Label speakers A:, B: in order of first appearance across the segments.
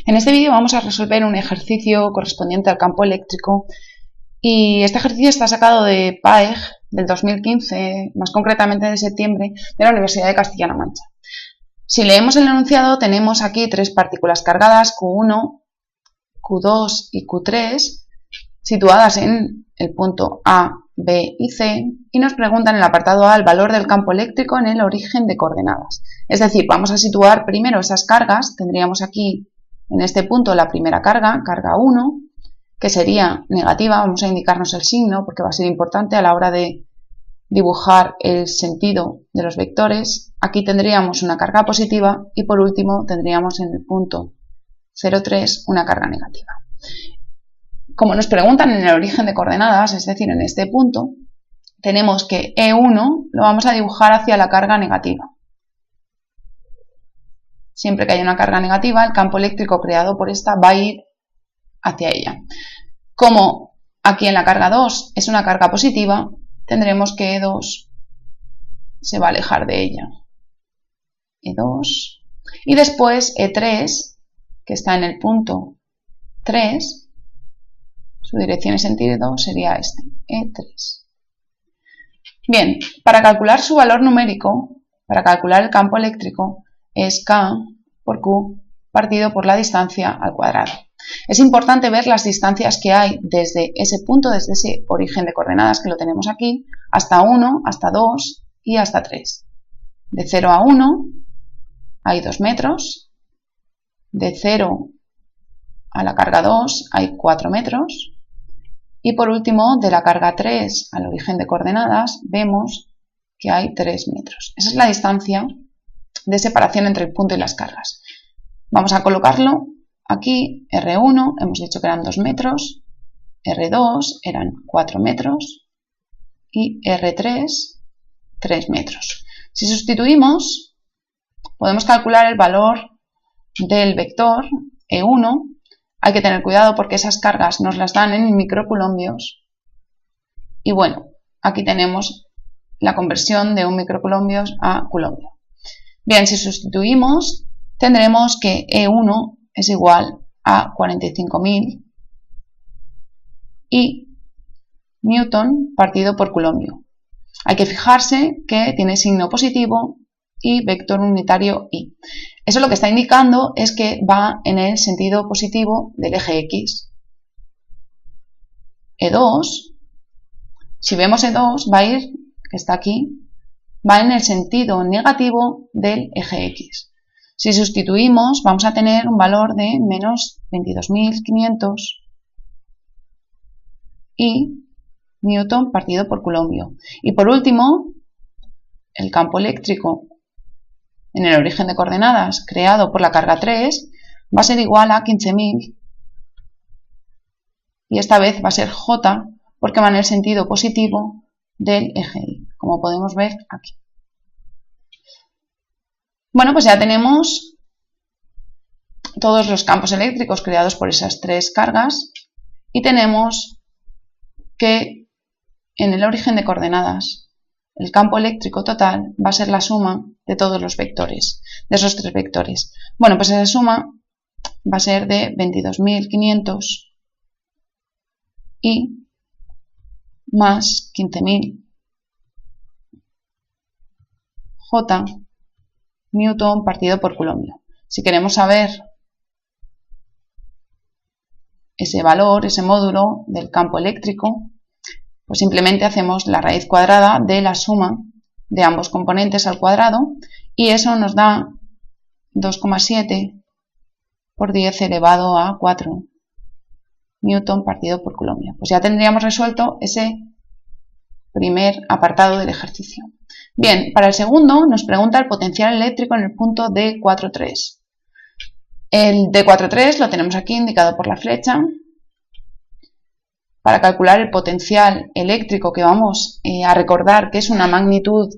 A: En este vídeo vamos a resolver un ejercicio correspondiente al campo eléctrico y este ejercicio está sacado de PAEG del 2015, más concretamente de septiembre, de la Universidad de Castilla-La Mancha. Si leemos el enunciado tenemos aquí tres partículas cargadas, Q1, Q2 y Q3, situadas en el punto A, B y C, y nos preguntan en el apartado A el valor del campo eléctrico en el origen de coordenadas. Es decir, vamos a situar primero esas cargas. Tendríamos aquí en este punto la primera carga, carga 1, que sería negativa. Vamos a indicarnos el signo porque va a ser importante a la hora de dibujar el sentido de los vectores. Aquí tendríamos una carga positiva y por último tendríamos en el punto 0,3 una carga negativa. Como nos preguntan en el origen de coordenadas, es decir, en este punto, tenemos que E1 lo vamos a dibujar hacia la carga negativa. Siempre que haya una carga negativa, el campo eléctrico creado por esta va a ir hacia ella. Como aquí en la carga 2 es una carga positiva, tendremos que E2 se va a alejar de ella. E2. Y después E3, que está en el punto 3, su dirección y sentido sería este, E3. Bien, para calcular su valor numérico, para calcular el campo eléctrico, es K por Q partido por la distancia al cuadrado. Es importante ver las distancias que hay desde ese punto, desde ese origen de coordenadas que lo tenemos aquí, hasta 1, hasta 2 y hasta 3. De 0 a 1 hay 2 metros, de 0 a la carga 2 hay 4 metros, y por último, de la carga 3 al origen de coordenadas, vemos que hay 3 metros. Esa es la distancia de separación entre el punto y las cargas. Vamos a colocarlo aquí, R1, hemos dicho que eran 2 metros, R2 eran 4 metros y R3, 3 metros. Si sustituimos, podemos calcular el valor del vector E1. Hay que tener cuidado porque esas cargas nos las dan en microcoulombios. Y bueno, aquí tenemos la conversión de un microcoulombo a coulombo. Bien, si sustituimos, tendremos que E1 es igual a 45.000 y Newton partido por coulombo. Hay que fijarse que tiene signo positivo y vector unitario I. Eso lo que está indicando es que va en el sentido positivo del eje X. E2, si vemos E2, va a ir, que está aquí, va en el sentido negativo del eje X. Si sustituimos, vamos a tener un valor de menos 22.500 y Newton partido por coulombo. Y por último, el campo eléctrico en el origen de coordenadas creado por la carga 3 va a ser igual a 15.000 y esta vez va a ser J porque va en el sentido positivo del eje Y, como podemos ver aquí. Bueno, pues ya tenemos todos los campos eléctricos creados por esas tres cargas y tenemos que en el origen de coordenadas el campo eléctrico total va a ser la suma de todos los vectores, de esos tres vectores. Bueno, pues esa suma va a ser de 22.500 y más 15.000 J Newton partido por coulombo. Si queremos saber ese valor, ese módulo del campo eléctrico, pues simplemente hacemos la raíz cuadrada de la suma de ambos componentes al cuadrado y eso nos da 2,7 por 10 elevado a 4 Newton partido por coulombo. Pues ya tendríamos resuelto ese primer apartado del ejercicio. Bien, para el segundo nos pregunta el potencial eléctrico en el punto D4,3. El D4,3 lo tenemos aquí indicado por la flecha. Para calcular el potencial eléctrico, que vamos a recordar que es una magnitud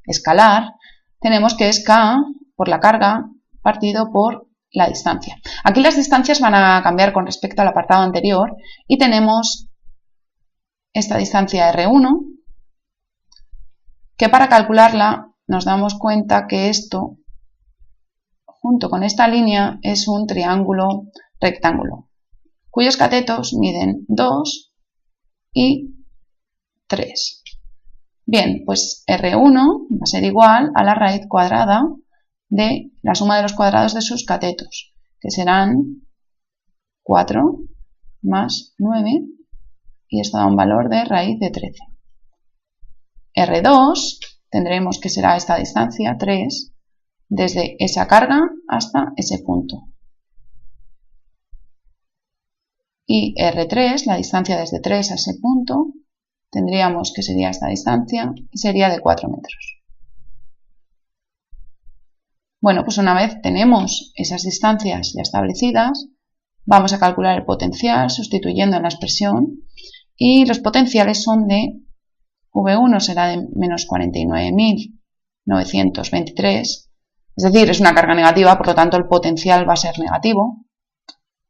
A: escalar, tenemos que es K por la carga partido por la distancia. Aquí las distancias van a cambiar con respecto al apartado anterior y tenemos esta distancia R1, que para calcularla nos damos cuenta que esto junto con esta línea es un triángulo rectángulo, cuyos catetos miden 2 y 3. Bien, pues R1 va a ser igual a la raíz cuadrada de la suma de los cuadrados de sus catetos, que serán 4 más 9, y esto da un valor de raíz de 13. R2 tendremos que será esta distancia, 3, desde esa carga hasta ese punto. Y R3, la distancia desde 3 a ese punto, tendríamos que sería esta distancia y sería de 4 metros. Bueno, pues una vez tenemos esas distancias ya establecidas, vamos a calcular el potencial sustituyendo en la expresión, y los potenciales son de V1 será de menos 49.923, es decir, es una carga negativa, por lo tanto el potencial va a ser negativo.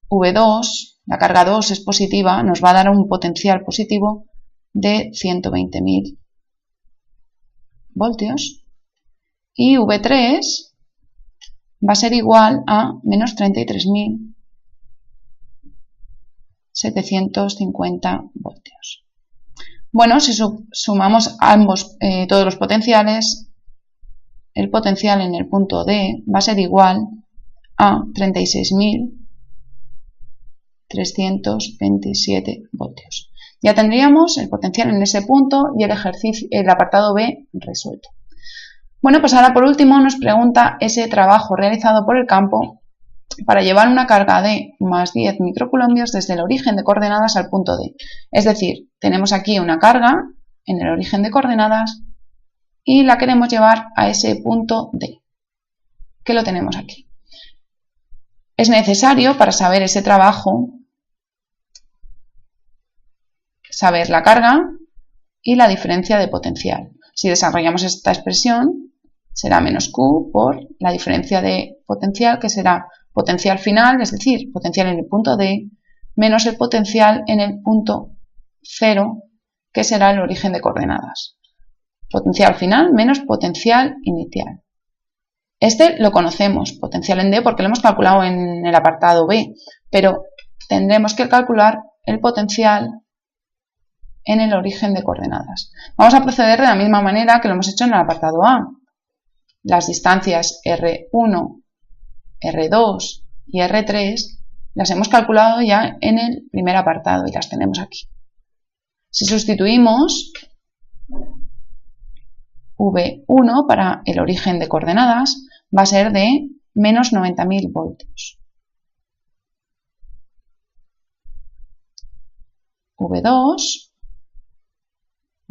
A: V2, la carga 2 es positiva, nos va a dar un potencial positivo de 120.000 voltios. Y V3 va a ser igual a menos 33.750 voltios. Bueno, si sumamos ambos, todos los potenciales, el potencial en el punto D va a ser igual a 36.327 voltios. Ya tendríamos el potencial en ese punto y el apartado B resuelto. Bueno, pues ahora por último nos pregunta ese trabajo realizado por el campo para llevar una carga de más 10 microcoulombios desde el origen de coordenadas al punto D. Es decir, tenemos aquí una carga en el origen de coordenadas y la queremos llevar a ese punto D, que lo tenemos aquí. Es necesario, para saber ese trabajo, saber la carga y la diferencia de potencial. Si desarrollamos esta expresión, será menos Q por la diferencia de potencial, que será potencial final, es decir, potencial en el punto D, menos el potencial en el punto 0, que será el origen de coordenadas. Potencial final menos potencial inicial. Este lo conocemos, potencial en D, porque lo hemos calculado en el apartado B, pero tendremos que calcular el potencial en el origen de coordenadas. Vamos a proceder de la misma manera que lo hemos hecho en el apartado A. Las distancias R1, R2 y R3 las hemos calculado ya en el primer apartado y las tenemos aquí. Si sustituimos V1 para el origen de coordenadas, va a ser de menos 90.000 voltios. V2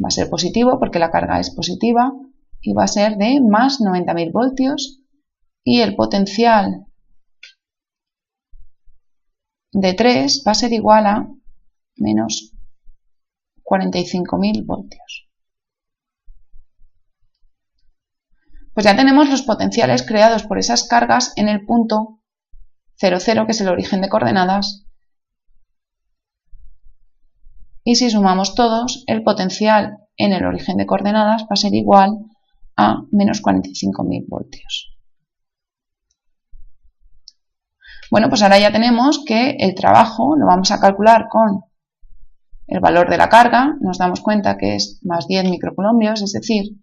A: va a ser positivo porque la carga es positiva y va a ser de más 90.000 voltios, y el potencial de 3 va a ser igual a menos 45.000 voltios. Pues ya tenemos los potenciales creados por esas cargas en el punto 0, 0, que es el origen de coordenadas, y si sumamos todos, el potencial en el origen de coordenadas va a ser igual a menos 45.000 voltios. Bueno, pues ahora ya tenemos que el trabajo lo vamos a calcular con el valor de la carga. Nos damos cuenta que es más 10 microcoulombios, es decir,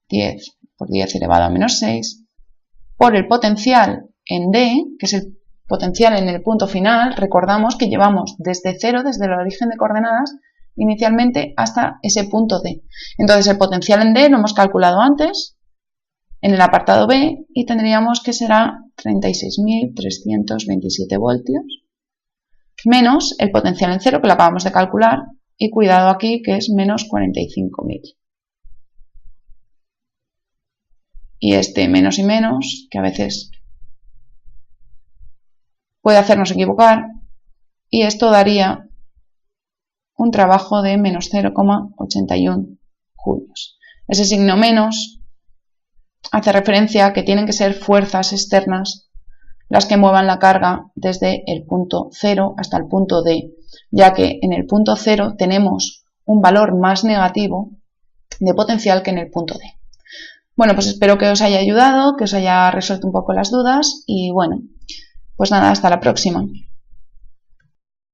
A: 10 por 10 elevado a menos 6, por el potencial en D, que es el potencial en el punto final. Recordamos que llevamos desde 0, desde el origen de coordenadas, inicialmente hasta ese punto D. Entonces el potencial en D lo hemos calculado antes, en el apartado B, y tendríamos que será 36.327 voltios, menos el potencial en 0, que lo acabamos de calcular, y cuidado aquí que es menos 45.000. Y este menos y menos, que a veces puede hacernos equivocar, y esto daría un trabajo de menos 0,81 julios. Ese signo menos hace referencia a que tienen que ser fuerzas externas las que muevan la carga desde el punto 0 hasta el punto D, ya que en el punto 0 tenemos un valor más negativo de potencial que en el punto D. Bueno, pues espero que os haya ayudado, que os haya resuelto un poco las dudas y bueno, pues nada, hasta la próxima.